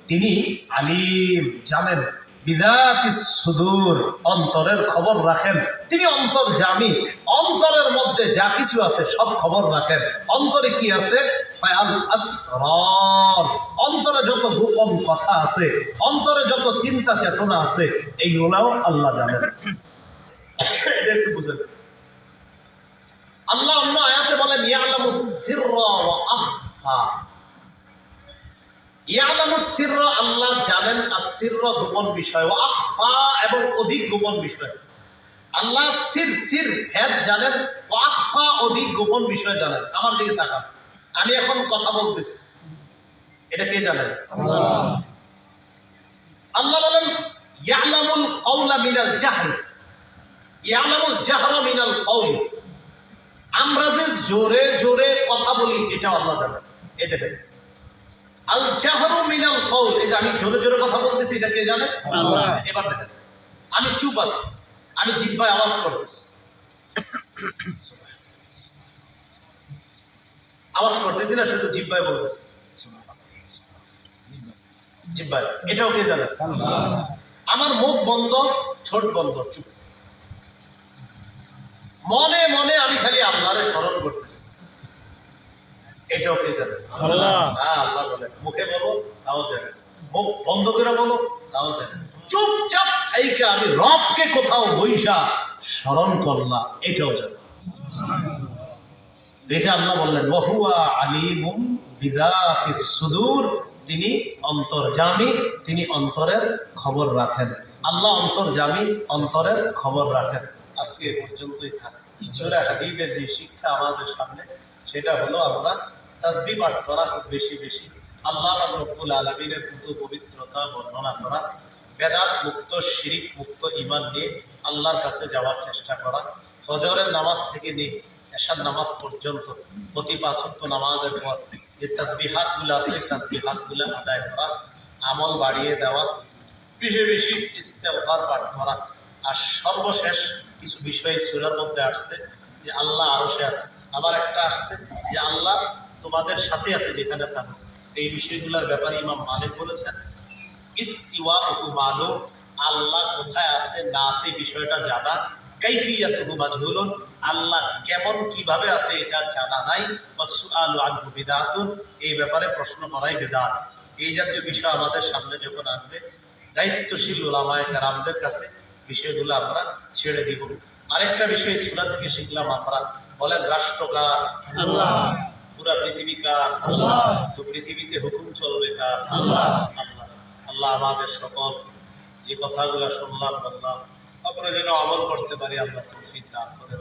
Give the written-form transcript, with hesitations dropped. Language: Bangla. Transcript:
তিনি আলিম, জানেন, বিযাতিস সুদূর, অন্তরের খবর রাখেন। তিনি অন্তর্যামী, অন্তরের মধ্যে যা কিছু আছে সব খবর রাখেন। অন্তরে কি আছে? আল আসরার, অন্তরে যত গোপন কথা আছে, অন্তরে যত চিন্তা চেতনা আছে, এইগুলাও আল্লাহ জানেন। এটা একটু বুঝেন। আল্লাহ অন্য আয়াতে বলেন ইয়ালামুস সিররা ওয়া আখফা। ইয়ালামুস সিররা, আল্লাহ জানেন আসিররা, গোপন বিষয়, ওয়া আখফা, এবং অধিক গোপন বিষয়। আল্লাহ সির ভেদ জানেন, ওয়া আখফা, অধিক গোপন বিষয় জানেন। আমার দিকে তাকান, আমি এখন কথা বলতেছি, এটা কে জানেন? আল্লাহ বলেন ইয়ালামুল কাওলা মিনাল জাহর, ইয়ালামুল জাহরা মিনাল কাওল। আমরা যে জোরে জোরে কথা বলি এটা আল্লাহ জানেন। এই দেখেন আল জাহরু মিনাল কাওল, এই যে আমি জোরে জোরে কথা বলতেছি এটা কে জানে? আল্লাহ। এবার দেখেন আমি চুপ আছি, আমি জিহ্বায় আওয়াজ করতেছি, আওয়াজ করতেছি না, শুধু জিহ্বায় বলতেছি, জিহ্বায়, এটাও কে জানে? আল্লাহ। আমার মুখ বন্ধ, ঠোঁট বন্ধ, চুপ, মনে মনে আমি খালি আল্লাহরে স্মরণ করতেছি, এটাও কে জানে? আল্লাহ। হ্যাঁ, আল্লাহ বলেন মুখে বলো তাও জানেন, মুখ বন্ধ করে বলো তাও জানেন, চুপচাপ থাইকে আমি রবকে কোথাও বইসা স্মরণ করলাম এটাও জানেন। এটা আল্লাহ বললেন ওয়াহুয়া আলিমুম বিযাতিস সুদূর, তিনি অন্তর্যামী, তিনি অন্তরের খবর রাখেন। আল্লাহ অন্তর্যামী, অন্তরের খবর রাখেন। আজকে এ পর্যন্তই থাকে। সূরা হাদীদের যে শিক্ষা আমাদের সামনে, সেটা হলো আমরা তাসবিহ পাঠ করা খুব বেশি বেশি, আল্লাহ রাব্বুল আলামিনের পুতু পবিত্রতা বর্ণনা করা, বেদাত মুক্ত, শিরিক মুক্ত ঈমান নিয়ে আল্লাহর কাছে যাওয়ার চেষ্টা করা, ফজরের নামাজ থেকে নিয়ে এশার নামাজ পর্যন্ত প্রতি 5 ওয়াক্ত নামাজের পর যে তাসবিহাতগুলো আছে তাসবিহাতগুলো আদায় করা, আমল বাড়িয়ে দেওয়া, বেশি বেশি ইস্তেগফার পাঠ করা। আর সর্বশেষ কিছু বিষয় সূরার মধ্যে আসছে যে আল্লাহ আরশে আছে, আবার একটা আসছে যে আল্লাহ তোমাদের সাথে আছে যেখানে থাকো। এই বিষয়গুলোর ব্যাপারে ইমাম মালিক বলেছেন ইস্তিওয়াউহু মালুম, আল্লাহ কোথায় আছে না আছে বিষয়টা জানা, কাইফিয়াতুহু মাজহুলুন, আল্লাহ কেমন কিভাবে আছে এটা জানা নাই, ওয়াসুআলু আনহু বিদআতুন, এই ব্যাপারে প্রশ্ন করাই বিদআত। এই জাতীয় বিষয় আমাদের সামনে যখন আসবে, দায়িত্বশীল উলামায়ে কেরামদের কাছে বিষয়গুলো আমরা ছেড়ে দিব। আরেকটা বিষয় সূরা থেকে শিখলাম আমরা, বলেন রাষ্ট্রকার আল্লাহ, পুরা পৃথিবী কার? আল্লাহ। তো পৃথিবীতে হুকুম চলবে কার? আল্লাহ। আল্লাহ। আল্লাহ আমাদের সকল যে কথাগুলো শুনলাম আল্লাহ আমরা যেন আমল করতে পারি, আল্লাহ তৌফিক দান করেন।